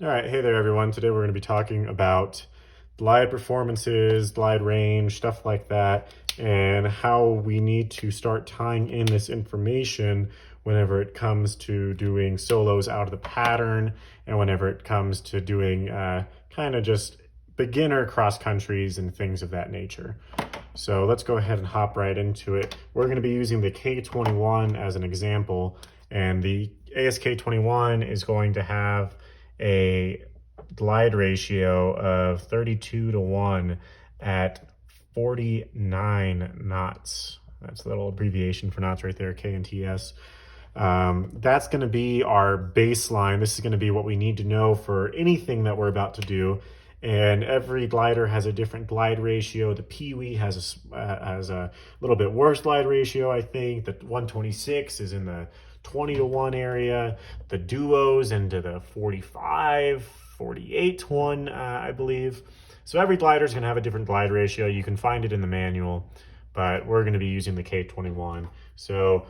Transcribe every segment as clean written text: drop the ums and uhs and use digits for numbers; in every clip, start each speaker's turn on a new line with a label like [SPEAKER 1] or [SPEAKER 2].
[SPEAKER 1] All right, hey there everyone. Today we're going to be talking about glide performances, glide range, stuff like that, and how we need to start tying in this information whenever it comes to doing solos out of the pattern and whenever it comes to doing kind of just beginner cross countries and things of that nature. So let's go ahead and hop right into it. We're going to be using the K21 as an example, and the ASK21 is going to have a glide ratio of 32 to 1 at 49 knots. That's a little abbreviation for knots right there, K and TS. That's going to be our baseline. This is going to be what we need to know for anything that we're about to do. And every glider has a different glide ratio. The Peewee has a little bit worse glide ratio, I think. The 126 is in the 20 to 1 area. The duos into the 45, 48 to 1, I believe. So every glider is going to have a different glide ratio. You can find it in the manual, but we're going to be using the K21. So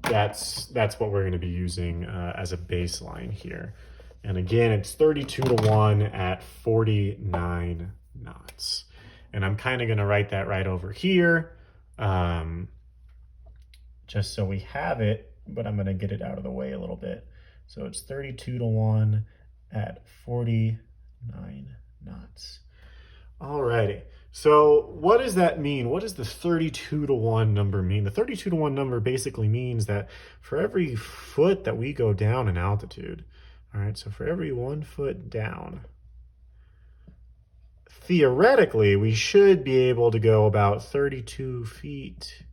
[SPEAKER 1] that's what we're going to be using as a baseline here. And again, it's 32 to 1 at 49 knots. And I'm kind of going to write that right over here, just so we have it, but I'm going to get it out of the way a little bit. So it's 32 to 1 at 49 knots. All righty. So what does that mean? What does the 32 to 1 number mean? The 32 to 1 number basically means that for every foot that we go down in altitude, all right, so for every 1 foot down, theoretically, we should be able to go about 32 feet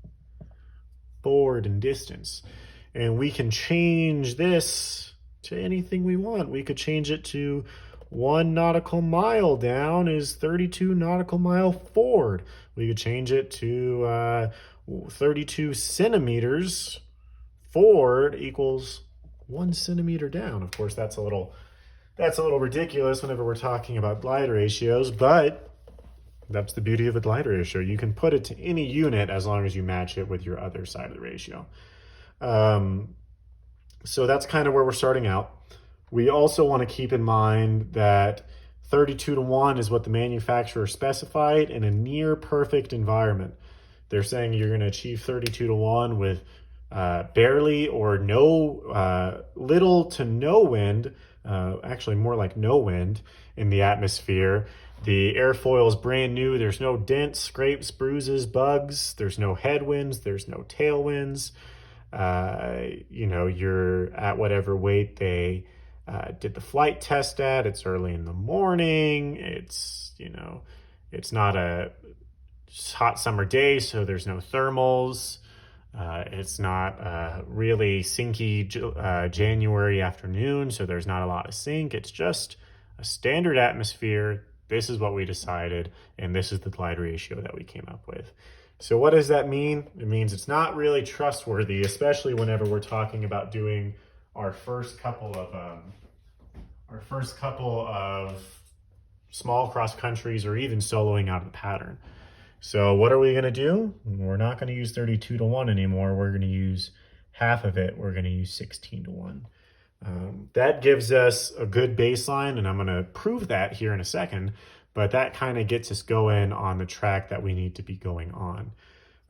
[SPEAKER 1] forward in distance. And we can change this to anything we want. We could change it to 1 nautical mile down is 32 nautical mile forward. We could change it to 32 centimeters forward equals 1 centimeter down. Of course, that's a little ridiculous whenever we're talking about glide ratios, but that's the beauty of a glide ratio. You can put it to any unit as long as you match it with your other side of the ratio. So that's kind of where we're starting out. We also want to keep in mind that 32 to 1 is what the manufacturer specified in a near perfect environment. They're saying you're going to achieve 32 to 1 with barely or no, little to no wind, actually more like no wind in the atmosphere. The airfoil is brand new. There's no dents, scrapes, bruises, bugs. There's no headwinds. There's no tailwinds. You're at whatever weight they did the flight test at. It's early in the morning. It's not a hot summer day, so there's no thermals. It's not really sinky January afternoon, so there's not a lot of sink. It's just a standard atmosphere. This is what we decided, and this is the glide ratio that we came up with. So what does that mean? It means it's not really trustworthy, especially whenever we're talking about doing our first couple of small cross countries or even soloing out of the pattern. So what are we going to do? We're not going to use 32 to 1 anymore. We're going to use half of it. We're going to use 16 to 1. That gives us a good baseline, and I'm going to prove that here in a second, but that kind of gets us going on the track that we need to be going on.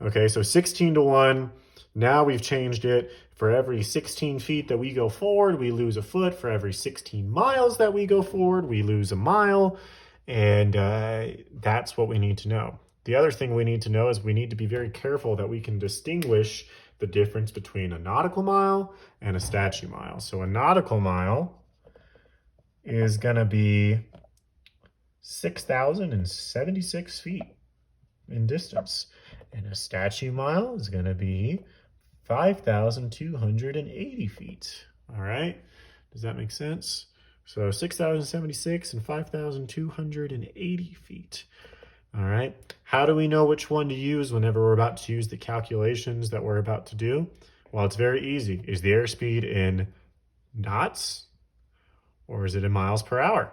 [SPEAKER 1] Okay, so 16 to 1. Now we've changed it. For every 16 feet that we go forward, we lose a foot. For every 16 miles that we go forward, we lose a mile. And that's what we need to know. The other thing we need to know is we need to be very careful that we can distinguish the difference between a nautical mile and a statute mile. So a nautical mile is going to be 6,076 feet in distance. And a statute mile is going to be 5,280 feet. All right. Does that make sense? So 6,076 and 5,280 feet. All right. How do we know which one to use whenever we're about to use the calculations that we're about to do? Well, it's very easy. Is the airspeed in knots or is it in miles per hour?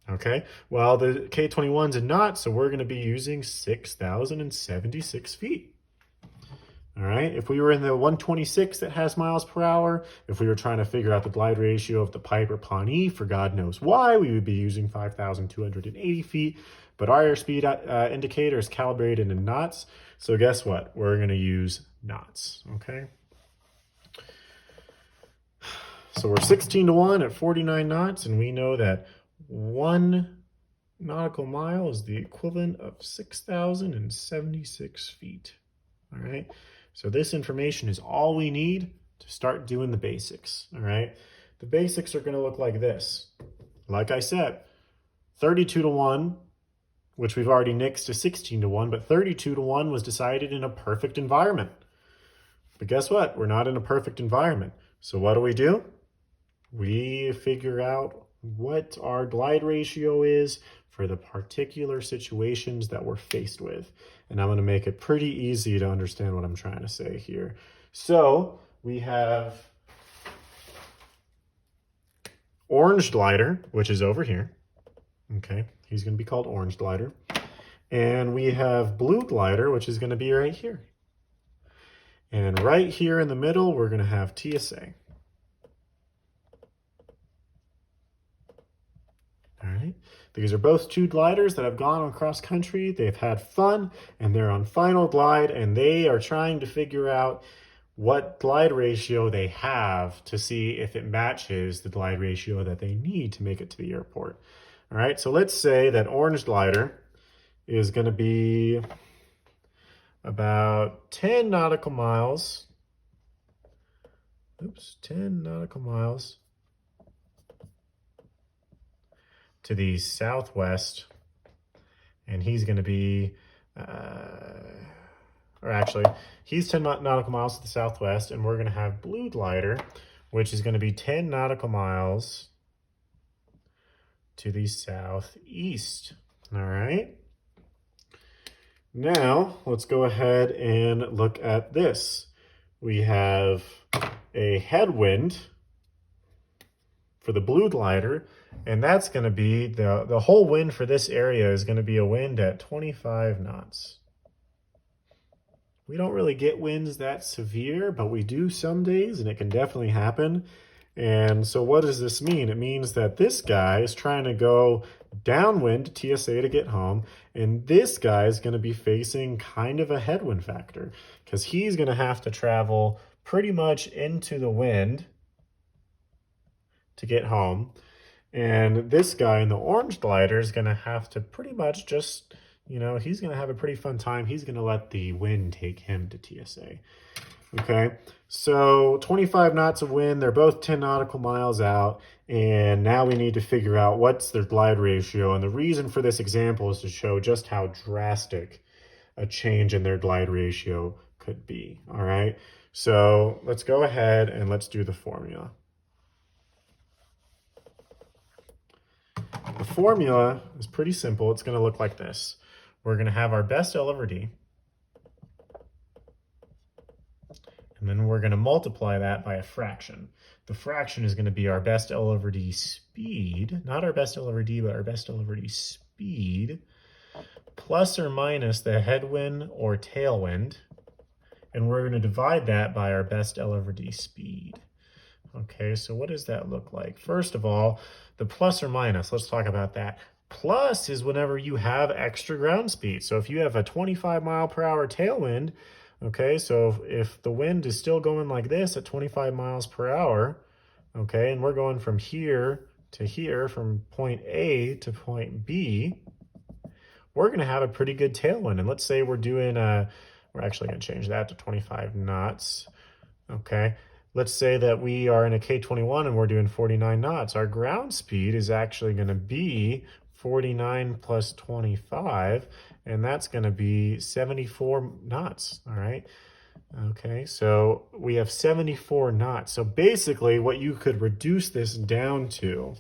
[SPEAKER 1] Okay. Well, the K21's in knots, so we're going to be using 6,076 feet. All right, if we were in the 126 that has miles per hour, if we were trying to figure out the glide ratio of the Piper Pawnee for God knows why, we would be using 5,280 feet. But our airspeed indicator is calibrated in knots. So guess what? We're going to use knots, okay? So we're 16 to 1 at 49 knots, and we know that 1 nautical mile is the equivalent of 6,076 feet. All right, so this information is all we need to start doing the basics. All right, the basics are going to look like this. Like I said, 32 to 1, which we've already nixed to 16 to 1, but 32 to 1 was decided in a perfect environment. But guess what? We're not in a perfect environment. So what do? We figure out what our glide ratio is for the particular situations that we're faced with. And I'm going to make it pretty easy to understand what I'm trying to say here. So we have orange glider, which is over here. Okay, he's going to be called orange glider. And we have blue glider, which is going to be right here. And right here in the middle, we're going to have TSA. All right, these are both two gliders that have gone across country. They've had fun, and they're on final glide, and they are trying to figure out what glide ratio they have to see if it matches the glide ratio that they need to make it to the airport. All right, so let's say that orange glider is going to be about 10 nautical miles. 10 nautical miles to the southwest, and he's going to be, he's 10 nautical miles to the southwest, and we're going to have blue glider, which is going to be 10 nautical miles to the southeast. All right. Now, let's go ahead and look at this. We have a headwind for the blue glider, and that's going to be the whole wind for this area is going to be a wind at 25 knots. We don't really get winds that severe, but we do some days, and it can definitely happen. And so what does this mean? It means that this guy is trying to go downwind to TSA to get home, and this guy is going to be facing kind of a headwind factor because he's going to have to travel pretty much into the wind to get home. And this guy in the orange glider is going to have to pretty much just, he's going to have a pretty fun time. He's going to let the wind take him to TSA. Okay, so 25 knots of wind, they're both 10 nautical miles out, and now we need to figure out what's their glide ratio. And the reason for this example is to show just how drastic a change in their glide ratio could be. All right, so let's go ahead and let's do the formula. The formula is pretty simple. It's going to look like this. We're going to have our best L over D, and then we're going to multiply that by a fraction. The fraction is going to be our best L over D speed, not our best L over D, but our best L over D speed, plus or minus the headwind or tailwind, and we're going to divide that by our best L over D speed. Okay, so what does that look like? First of all, the plus or minus, let's talk about that. Plus is whenever you have extra ground speed. So if you have a 25 mile per hour tailwind, okay, so if the wind is still going like this at 25 miles per hour, okay, and we're going from here to here, from point A to point B, we're going to have a pretty good tailwind. And let's say we're actually going to change that to 25 knots, okay. Let's say that we are in a K21 and we're doing 49 knots. Our ground speed is actually going to be 49 plus 25, and that's going to be 74 knots, all right? Okay, so we have 74 knots. So basically what you could reduce this down to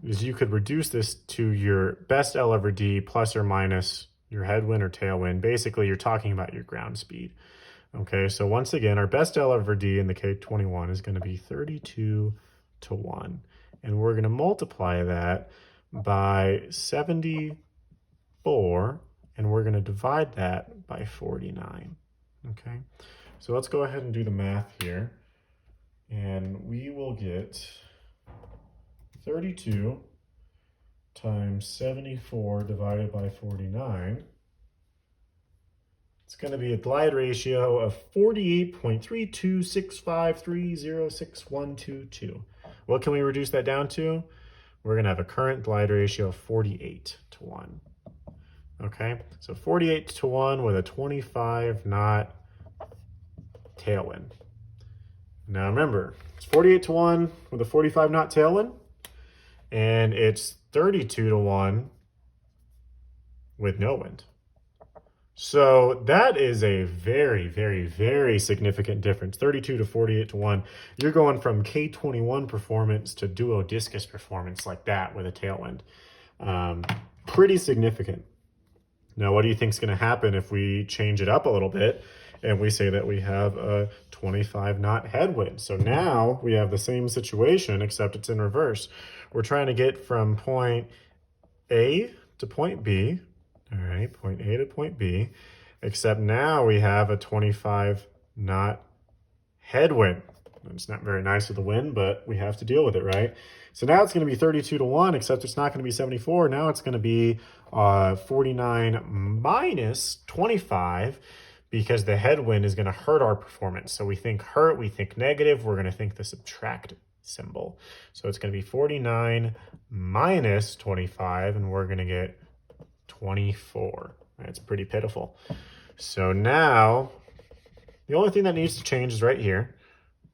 [SPEAKER 1] is you could reduce this to your best L over D plus or minus your headwind or tailwind. Basically, you're talking about your ground speed. Okay, so once again, our best L over D in the K21 is going to be 32 to 1. And we're going to multiply that by 74 and we're going to divide that by 49. Okay, so let's go ahead and do the math here, and we will get 32 times 74 divided by 49. It's going to be a glide ratio of 48.3265306122. What can we reduce that down to? We're going to have a current glide ratio of 48 to 1. Okay, so 48 to 1 with a 25 knot tailwind. Now remember, it's 48 to 1 with a 45 knot tailwind, and it's 32 to 1 with no wind. So that is a very, very, very significant difference. 32 to 48 to 1. You're going from K21 performance to duo discus performance like that with a tailwind. Pretty significant. Now, what do you think is going to happen if we change it up a little bit and we say that we have a 25 knot headwind? So now we have the same situation, except it's in reverse. We're trying to get from point A to point B. All right, point A to point B, except now we have a 25 knot headwind. It's not very nice with the wind, but we have to deal with it, right? So now it's going to be 32 to 1, except it's not going to be 74. Now it's going to be 49 minus 25, because the headwind is going to hurt our performance. So we think hurt, we think negative, we're going to think the subtract symbol. So it's going to be 49 minus 25, and we're going to get 24. That's pretty pitiful. So now the only thing that needs to change is right here.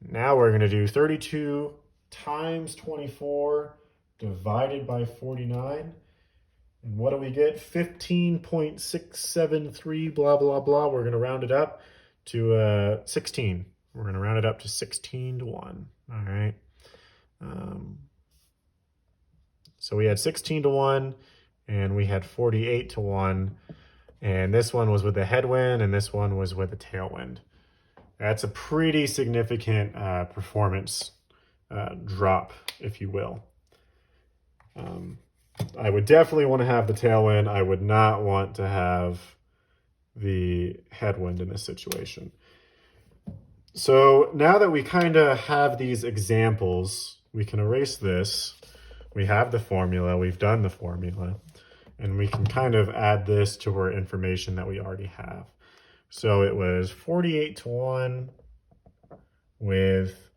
[SPEAKER 1] Now we're going to do 32 times 24 divided by 49. And what do we get? 15.673 blah, blah, blah. We're going to round it up to 16. We're going to round it up to 16 to 1. All right. So we had 16 to 1. And we had 48 to 1. And this one was with a headwind, and this one was with a tailwind. That's a pretty significant performance drop, if you will. I would definitely want to have the tailwind. I would not want to have the headwind in this situation. So now that we kind of have these examples, we can erase this. We have the formula. We've done the formula. And we can kind of add this to our information that we already have. So it was 48 to 1 with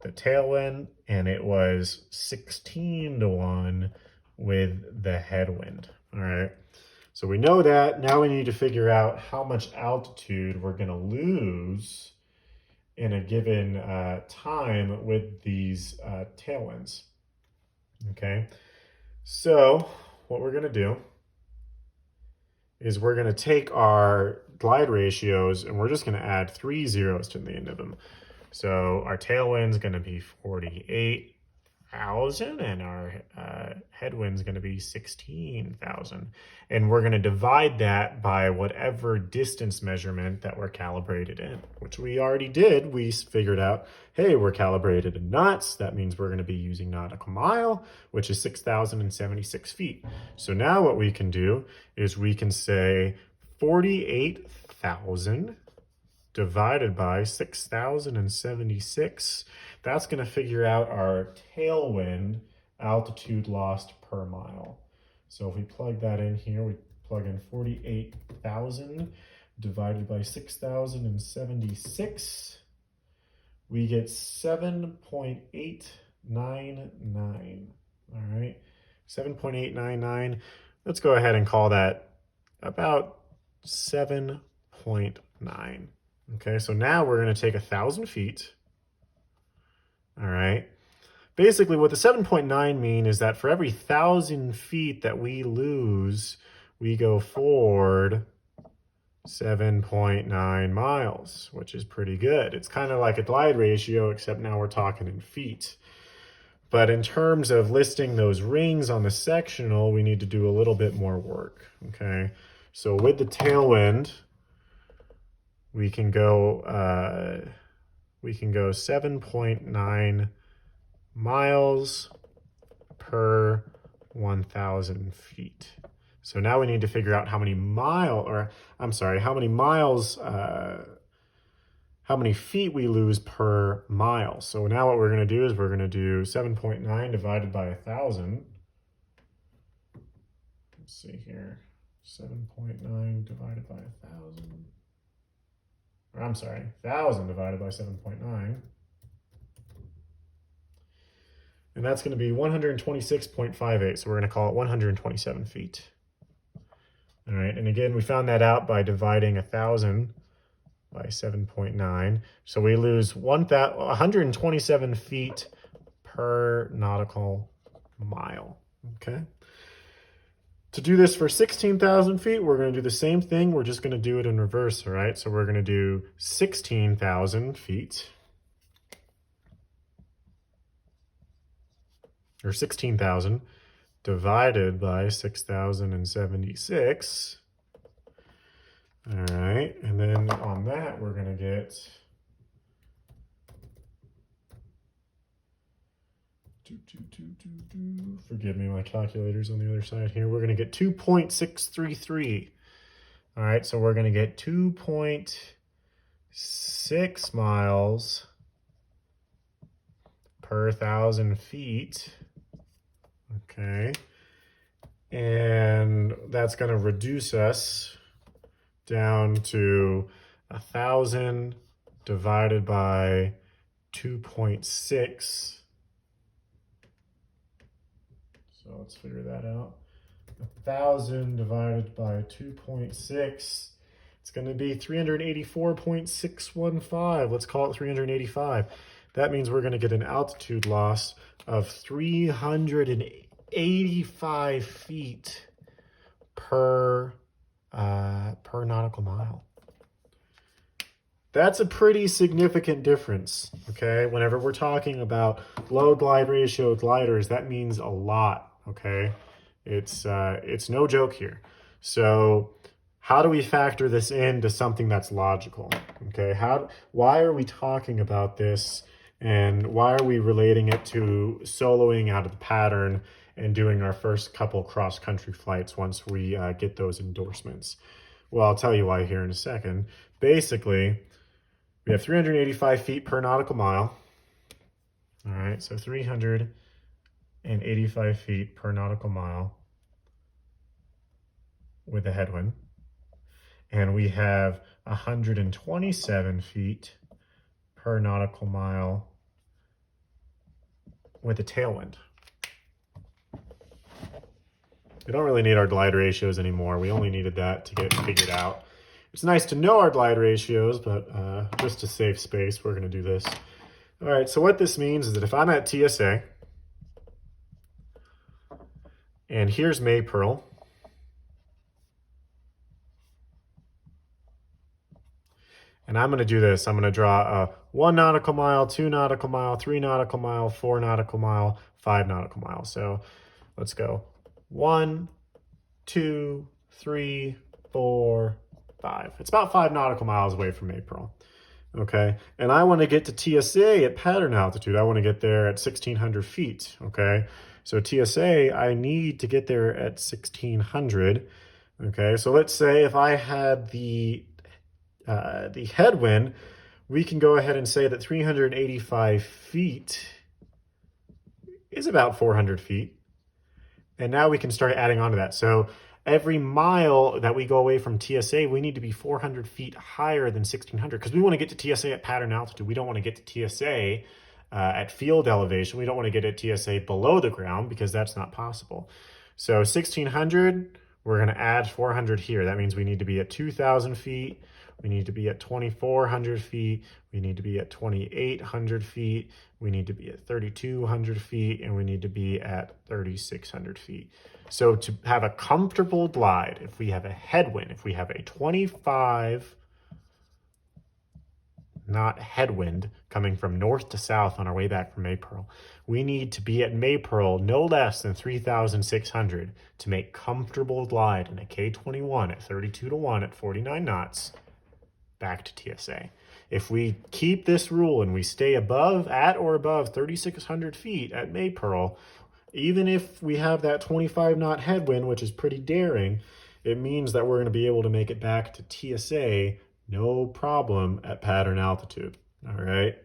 [SPEAKER 1] the tailwind, and it was 16 to 1 with the headwind. All right. So we know that. Now we need to figure out how much altitude we're going to lose in a given time with these tailwinds. Okay. So what we're going to do is we're going to take our glide ratios and we're just going to add 3 zeros to the end of them. So our tailwind's going to be 48,000 and our headwind's going to be 16,000. And we're going to divide that by whatever distance measurement that we're calibrated in, which we already did. We figured out, hey, we're calibrated in knots. That means we're going to be using nautical mile, which is 6,076 feet. So now what we can do is we can say 48,000 divided by 6,076. That's going to figure out our tailwind altitude lost per mile. So if we plug that in here, we plug in 48,000 divided by 6,076, we get 7.899. All right, 7.899. Let's go ahead and call that about 7.9. Okay, so now we're going to take 1,000 feet. All right. Basically, what the 7.9 mean is that for every 1,000 feet that we lose, we go forward 7.9 miles, which is pretty good. It's kind of like a glide ratio, except now we're talking in feet. But in terms of listing those rings on the sectional, we need to do a little bit more work. Okay, so with the tailwind, we can go 7.9 miles per 1,000 feet. So now we need to figure out how many feet we lose per mile. So now what we're going to do is we're going to do 7.9 divided by 1,000. Let's see here. 7.9 divided by 1,000. Or I'm sorry, 1,000 divided by 7.9. And that's going to be 126.58. So we're going to call it 127 feet. All right, and again, we found that out by dividing 1,000 by 7.9. So we lose 127 feet per nautical mile, okay? To do this for 16,000 feet, we're going to do the same thing. We're just going to do it in reverse, all right? So we're going to do 16,000 feet, or 16,000 divided by 6,076. All right, and then on that, we're going to get forgive me, my calculator's on the other side here. We're going to get 2.633. All right, so we're going to get 2.6 miles per 1,000 feet. Okay, and that's going to reduce us down to 1,000 divided by 2.6. So let's figure that out. 1,000 divided by 2.6. It's going to be 384.615. Let's call it 385. That means we're going to get an altitude loss of 385 feet per nautical mile. That's a pretty significant difference, okay? Whenever we're talking about low glide ratio gliders, that means a lot, okay? It's no joke here. So how do we factor this into something that's logical, okay? Why are we talking about this, and why are we relating it to soloing out of the pattern and doing our first couple cross-country flights once we get those endorsements? Well, I'll tell you why here in a second. Basically, we have 385 feet per nautical mile. All right, so 385 feet per nautical mile with a headwind. And we have 127 feet per nautical mile with a tailwind. We don't really need our glide ratios anymore. We only needed that to get figured out. It's nice to know our glide ratios, but just to save space, we're going to do this. All right, so what this means is that if I'm at TSA, and here's Maypearl, and I'm going to do this. I'm going to draw a 1 nautical mile, 2 nautical mile, 3 nautical mile, 4 nautical mile, 5 nautical mile. So let's go 1, 2, 3, 4, 5. It's about 5 nautical miles away from Maypearl. Okay, and I want to get to TSA at pattern altitude. I want to get there at 1,600 feet. Okay, so TSA, I need to get there at 1,600. Okay, so let's say if I had the headwind, we can go ahead and say that 385 feet is about 400 feet. And now we can start adding on to that. So every mile that we go away from TSA, we need to be 400 feet higher than 1,600 because we want to get to TSA at pattern altitude. We don't want to get to TSA at field elevation. We don't want to get to TSA below the ground because that's not possible. So 1,600, we're going to add 400 here. That means we need to be at 2,000 feet. We need to be at 2,400 feet. We need to be at 2,800 feet. We need to be at 3,200 feet. And we need to be at 3,600 feet. So to have a comfortable glide, if we have a headwind, if we have a 25 knot headwind coming from north to south on our way back from Maypearl, we need to be at Maypearl no less than 3,600 to make comfortable glide in a K-21 at 32 to 1 at 49 knots back to TSA. If we keep this rule and we stay at or above 3,600 feet at Maypearl, even if we have that 25 knot headwind, which is pretty daring, it means that we're going to be able to make it back to TSA no problem at pattern altitude. All right.